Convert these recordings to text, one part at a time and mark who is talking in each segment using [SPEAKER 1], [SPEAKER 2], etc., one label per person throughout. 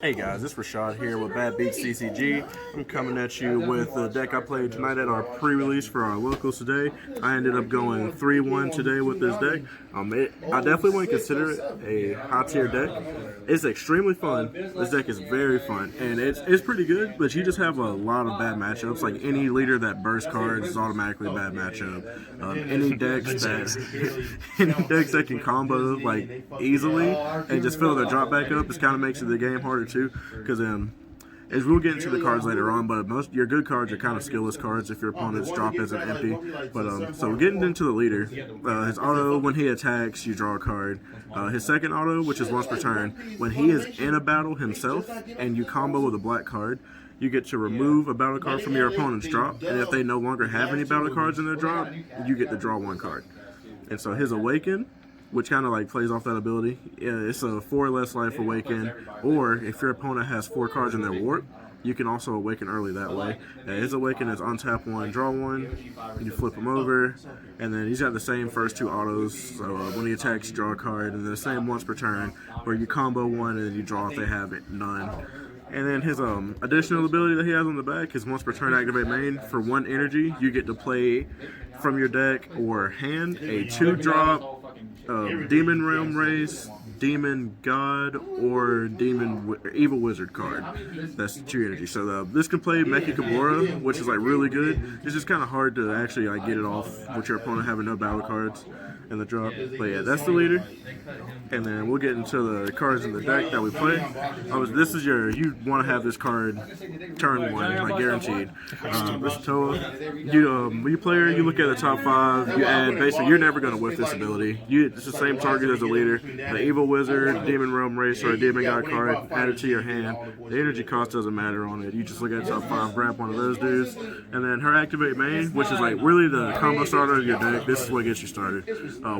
[SPEAKER 1] Hey guys, it's Rashaad here with Bad Beats CCG. I'm coming at you with the deck I played tonight at our pre-release for our locals today. I ended up going 3-1 today with this deck. I definitely wouldn't consider it a high-tier deck. It's extremely fun. This deck is very fun, and it's pretty good, but you just have a lot of bad matchups. Like any leader that bursts cards is automatically a bad matchup. Any decks that can combo like easily and just fill their drop back up, just kind of makes it the game harder too, because as we'll get into the cards later on, but most your good cards are kind of skillless cards if your opponent's drop isn't empty. But so getting into the leader, his auto, when he attacks, you draw a card. His second auto, which is once per turn, when he is in a battle himself and you combo with a black card, you get to remove a battle card from your opponent's drop, and if they no longer have any battle cards in their drop, you get to draw one card. And so his awaken, which kind of like plays off that ability. Yeah, it's a 4 less life awaken, or if your opponent has 4 cards in their warp, you can also awaken early that way. His awaken is untap 1, draw 1, you flip him over, and then he's got the same first 2 autos, so when he attacks you draw a card, and then the same once per turn, where you combo 1 and then you draw if they have it, none. And then his additional ability that he has on the back is once per turn activate main. For 1 energy, you get to play from your deck or hand a 2-drop Demon Realm Race, Demon God, or Evil Wizard card. That's 2 energy. So this can play Mecha Kabura, which is like really good. It's just kind of hard to actually like get it off with your opponent having no battle cards in the drop. But yeah, that's the leader. And then we'll get into the cards in the deck that we play. You want to have this card turn 1, like guaranteed. This Toa. When you player, you look at the top 5, you add, basically, you're never going to whiff this ability. It's the same target as the leader. The Evil Wizard, Demon Realm Race, or a Demon God card, add it to your hand. The energy cost doesn't matter on it. You just look at the top 5, grab one of those dudes. And then her activate main, which is like really the combo starter of your deck. This is what gets you started.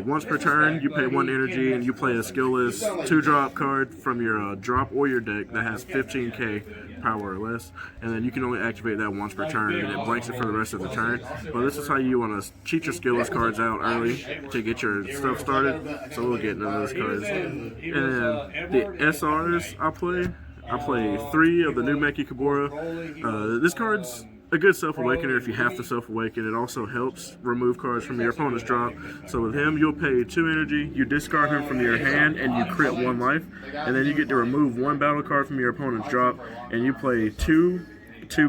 [SPEAKER 1] Once per turn, you pay 1 energy and you play a skillless 2-drop card from your drop or your deck that has 15k power or less, and then you can only activate that once per turn, and it blanks it for the rest of the turn. But this is how you want to cheat your skillless cards out early to get your stuff started. So we'll get into those cards. And then the SRs I play 3 of the new Mecha Kabura. This card's a good self-awakener if you have to self-awaken. It also helps remove cards from your opponent's drop. So with him, you'll pay 2 energy, you discard him from your hand, and you crit 1 life. And then you get to remove 1 battle card from your opponent's drop, and you play 2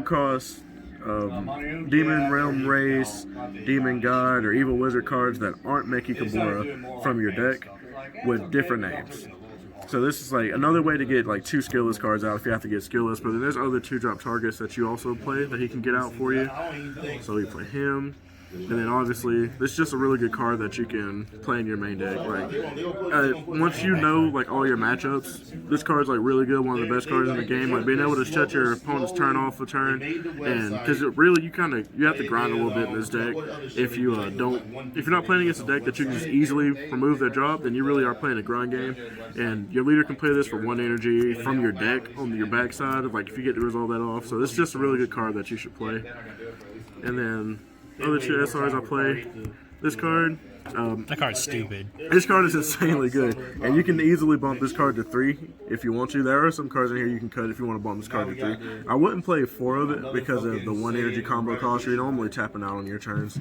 [SPEAKER 1] cost Demon Realm Race, Demon God, or Evil Wizard cards that aren't Mecha Kabura from your deck with different names. So this is like another way to get like 2 skillless cards out if you have to get skillless, but then there's other 2-drop targets that you also play that he can get out for you. So you play him. And then obviously, this is just a really good card that you can play in your main deck. Like, once you know like all your matchups, this card's like really good. One of the best cards in the game. Like being able to shut your opponent's turn off a turn, and because it really you have to grind a little bit in this deck. If you're not playing against a deck that you can just easily remove their drop, then you really are playing a grind game. And your leader can play this for 1 energy from your deck on your backside. Of like if you get to resolve that off, so this is just a really good card that you should play. And then other 2 SRs I play. This card.
[SPEAKER 2] That card's stupid.
[SPEAKER 1] This card is insanely good, and you can easily bump this card to 3 if you want to. There are some cards in here you can cut if you want to bump this card to 3. I wouldn't play 4 of it because of the 1 energy combo cost. You're normally tapping out on your turns.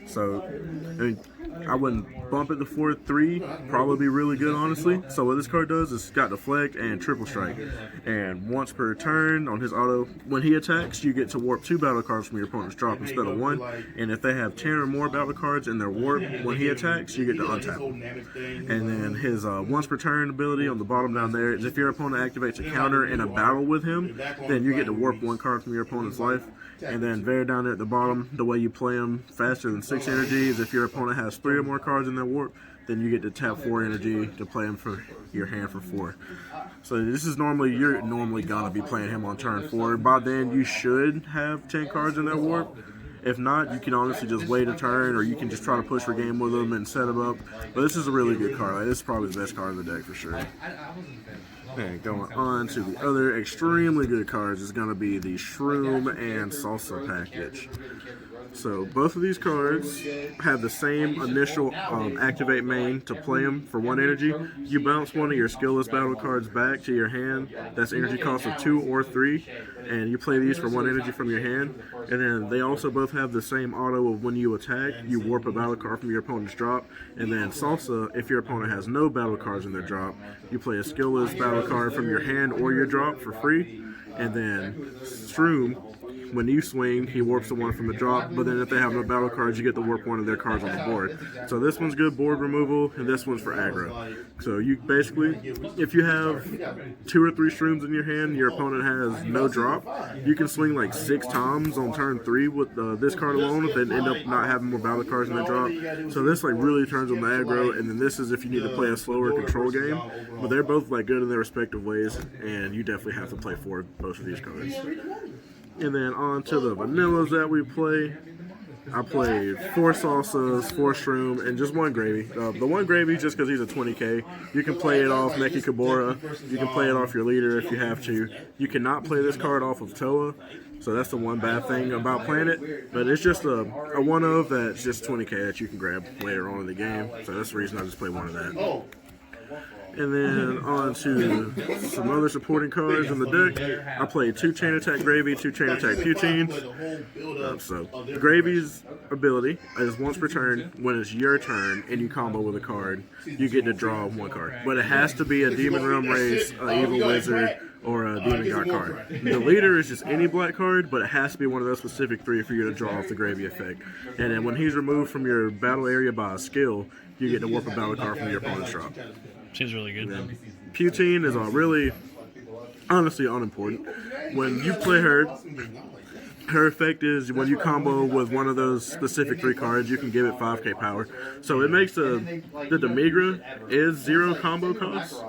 [SPEAKER 1] So, I mean, I wouldn't bump it to 4-3. Probably be really good, honestly. So what this card does is it's got deflect and triple strike. And once per turn on his auto, when he attacks, you get to warp 2 battle cards from your opponent's drop instead of 1. And if they have 10 or more battle cards in their warp, when he attacks, you get to untap them. And then his once per turn ability on the bottom down there is if your opponent activates a counter in a battle with him, then you get to warp 1 card from your opponent's life. And then very down there at the bottom, the way you play him faster than 6 energy is if your opponent has 3 or more cards in their warp, then you get to tap 4 energy to play him for your hand for 4. So you're normally gonna be playing him on turn 4. By then you should have 10 cards in their warp. If not, you can honestly just wait a turn, or you can just try to push for game with them and set them up. But this is a really good card. Like, this is probably the best card in the deck for sure. And going on to the other extremely good cards is going to be the Shroom and Salsa package. So both of these cards have the same initial activate main to play them for 1 energy. You bounce one of your skillless battle cards back to your hand. That's energy cost of 2 or 3, and you play these for 1 energy from your hand. And then they also both have the same auto of when you attack, you warp a battle card from your opponent's drop. And then Salsa, if your opponent has no battle cards in their drop, you play a skillless battle card from your hand or your drop for free. And then Shroom, when you swing, he warps the one from the drop, but then if they have no battle cards, you get to warp one of their cards on the board. So this one's good board removal, and this one's for aggro. So you basically, if you have 2 or 3 Shrooms in your hand, your opponent has no drop, you can swing like 6 times on turn 3 with this card alone, if they end up not having more battle cards in the drop. So this like really turns on the aggro, and then this is if you need to play a slower control game. But they're both like good in their respective ways, and you definitely have to play for both of these cards. And then on to the vanillas that we play. I played 4 Salsas, 4 Shroom, and just 1 Gravy. The 1 Gravy just because he's a 20k. You can play it off Neki Kabora. You can play it off your leader if you have to. You cannot play this card off of Toa. So that's the one bad thing about playing it. But it's just a one of that's just 20k that you can grab later on in the game. So that's the reason I just play one of that. And then on to some other supporting cards in the deck. I played 2 Chain Attack Gravy, 2 Chain Attack Poutine. So Gravy's ability is once per turn, when it's your turn and you combo with a card, you get to draw 1 card. But it has to be a Demon Realm Race, an Evil Wizard, or a Demon God card. The leader is just any black card, but it has to be one of those specific 3 for you to draw off the Gravy effect. And then when he's removed from your battle area by a skill, you get to warp a battle card from your opponent's drop.
[SPEAKER 2] She's really good.
[SPEAKER 1] Poutine is really, honestly, unimportant. When you play her effect is when you combo with one of those specific 3 cards, you can give it 5k power. So it makes the Demigra is 0 combo cost.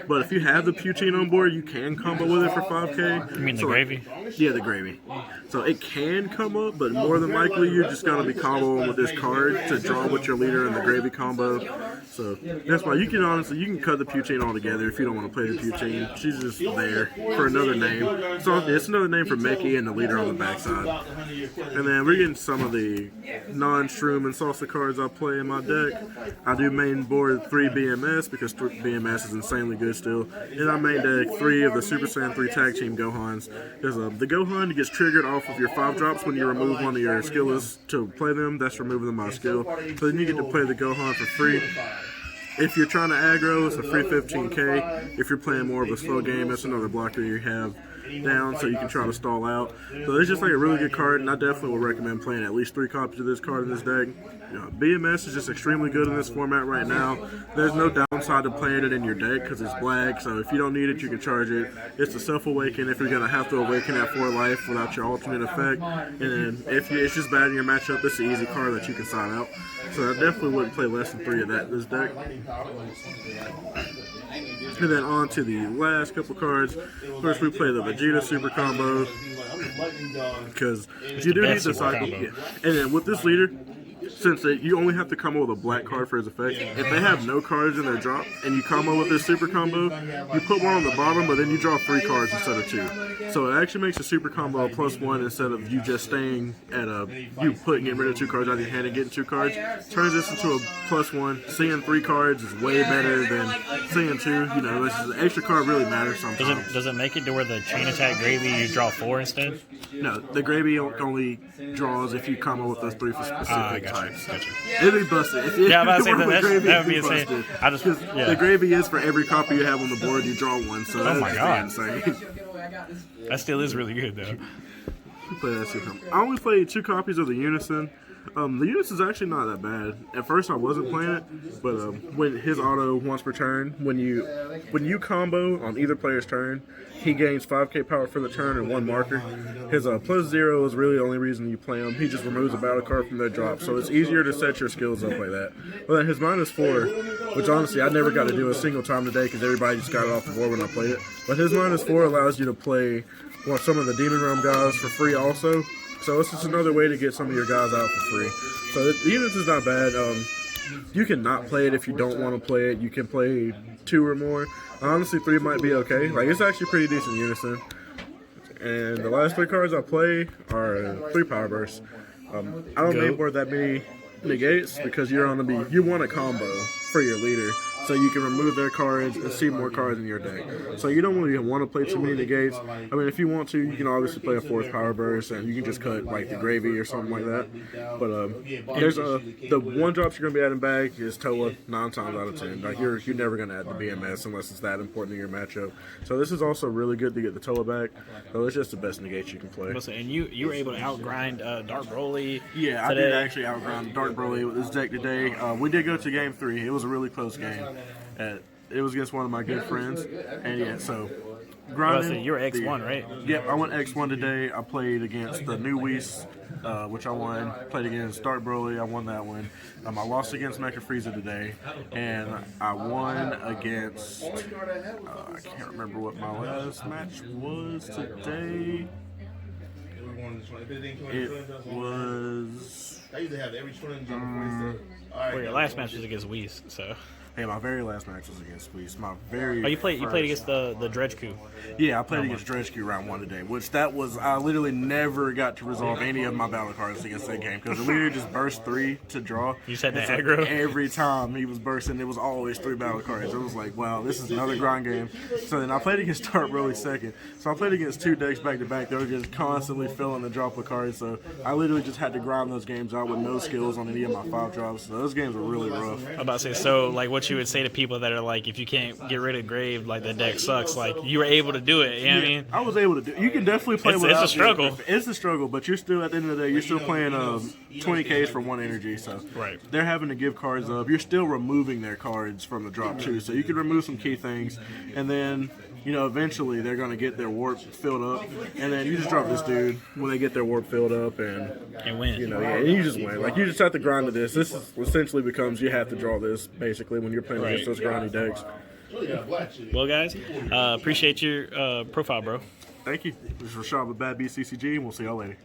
[SPEAKER 1] But if you have the Poutine on board, you can combo with it for 5k.
[SPEAKER 2] You mean the Gravy?
[SPEAKER 1] Yeah, the Gravy. So it can come up, but more than likely you're just going to be comboing with this card to draw with your leader in the Gravy combo. So that's why you can cut the Poutine altogether if you don't want to play the Poutine. She's just there for another name. So it's another name for Mickey and the leader on the backside. And then we're getting some of the non-Shroom and Salsa cards I play in my deck. I do main board 3 BMS because BMS is insanely good still. And I main deck 3 of the Super Saiyan 3 Tag Team Gohans. Because the Gohan gets triggered off of your 5 drops when you remove one of your skillless to play them. That's removing them by skill. So then you get to play the Gohan for free. If you're trying to aggro, it's a free 15k. If you're playing more of a slow game, that's another blocker you have down so you can try to stall out. So it's just like a really good card, and I definitely would recommend playing at least 3 copies of this card in this deck. BMS is just extremely good in this format right now. There's no downside to playing it in your deck because it's black, so if you don't need it, you can charge it. It's a self-awaken if you're going to have to awaken at 4 life without your alternate effect. And then if it's just bad in your matchup, it's an easy card that you can side out. So I definitely wouldn't play less than 3 of that in this deck. And then on to the last couple cards. First, we play the Vegeta Super Combo because you do need the cycle. Yeah. And then with this leader, since you only have to combo with a black card for his effect, if they have no cards in their drop and you combo with this super combo, you put one on the bottom, but then you draw 3 cards instead of 2. So it actually makes a super combo a +1 instead of you just staying at getting rid of 2 cards out of your hand and getting 2 cards. Turns this into a +1. Seeing 3 cards is way better than seeing 2. You know, an extra card really matters sometimes.
[SPEAKER 2] Does it make it to where the Chain Attack Gravy you draw 4 instead?
[SPEAKER 1] No, the Gravy only draws if you combo with those 3 for specific types.
[SPEAKER 2] Gotcha.
[SPEAKER 1] It'd be busted.
[SPEAKER 2] Yeah, I'm about to say that would be insane.
[SPEAKER 1] The Gravy is for every copy you have on the board, you draw 1. So
[SPEAKER 2] oh my god,
[SPEAKER 1] insane.
[SPEAKER 2] That still is really good though.
[SPEAKER 1] I only played 2 copies of the Unison. The Unison's actually not that bad. At first I wasn't playing it, but when his auto once per turn, when you combo on either player's turn, he gains 5k power for the turn and 1 marker. His +0 is really the only reason you play him. He just removes a battle card from their drop, so it's easier to set your skills up like that. But then his -4, which honestly I never got to do a single time today because everybody just got it off the board when I played it. But his -4 allows you to play some of the Demon Realm guys for free also. So it's just another way to get some of your guys out for free. So the units is not bad. You can not play it if you don't want to play it. You can play 2 or more. Honestly, 3 might be okay. Like, it's actually pretty decent Unison. And the last 3 cards I play are 3 Power Bursts. I don't make more that many negates because you want a combo for your leader, so you can remove their cards and see more cards in your deck. So you don't really want to play too many negates. I mean, if you want to, you can obviously play a fourth power burst, and you can just cut like the gravy or something like that. But there's the one drops you're gonna be adding back is Toa 9 times out of 10. Like you're never gonna add the BMS unless it's that important in your matchup. So this is also really good to get the Toa back. So it's just the best negate you can play.
[SPEAKER 2] And you were able to outgrind Dark Broly.
[SPEAKER 1] Yeah,
[SPEAKER 2] today.
[SPEAKER 1] I did actually outgrind Dark Broly with this deck today. We did go to game 3. It was a really close game. It was against one of my good friends, and yeah, so grinding.
[SPEAKER 2] You're X1, right?
[SPEAKER 1] Yep, I went X1 today. I played against the new Whis, which I won. Played against Dark Broly. I won that one. I lost against Mecha Frieza today, and I won against. I can't remember what my last match was today. It was.
[SPEAKER 2] Well, your last match was against Whis, so.
[SPEAKER 1] Hey, my very last match was against Whis.
[SPEAKER 2] You played against the Dredge Coup.
[SPEAKER 1] Yeah, I played against Dredge Coup round 1 today, I literally never got to resolve any of my battle cards against that game because the leader just burst 3 to draw.
[SPEAKER 2] You said that
[SPEAKER 1] aggro? Every time he was bursting, it was always 3 battle cards. It was like, wow, this is another grind game. So then I played against Dark Broly second. So I played against 2 decks back to back. They were just constantly filling the drop of cards. So I literally just had to grind those games out with no skills on any of my 5 drops. So those games were really rough.
[SPEAKER 2] I'm about to say, so like what you would say to people that are like, if you can't get rid of Grave, like the deck sucks. Like you were able to do it. You know what I mean?
[SPEAKER 1] I was able to do. You can definitely play without.
[SPEAKER 2] It's a struggle.
[SPEAKER 1] It's a struggle, but you're still at the end of the day. You're still playing 20Ks for 1 energy. So
[SPEAKER 2] right.
[SPEAKER 1] They're having to give cards up. You're still removing their cards from the drop too. So you can remove some key things, and then eventually they're going to get their warp filled up, and then you just drop this dude when they get their warp filled up, and
[SPEAKER 2] win.
[SPEAKER 1] And you just win. Like you just have to grind to this. This essentially becomes you have to draw this basically when you're playing against those grindy decks.
[SPEAKER 2] Well, guys, appreciate your profile, bro.
[SPEAKER 1] Thank you. This is Rashaad with Bad Beats CCG, and we'll see y'all later.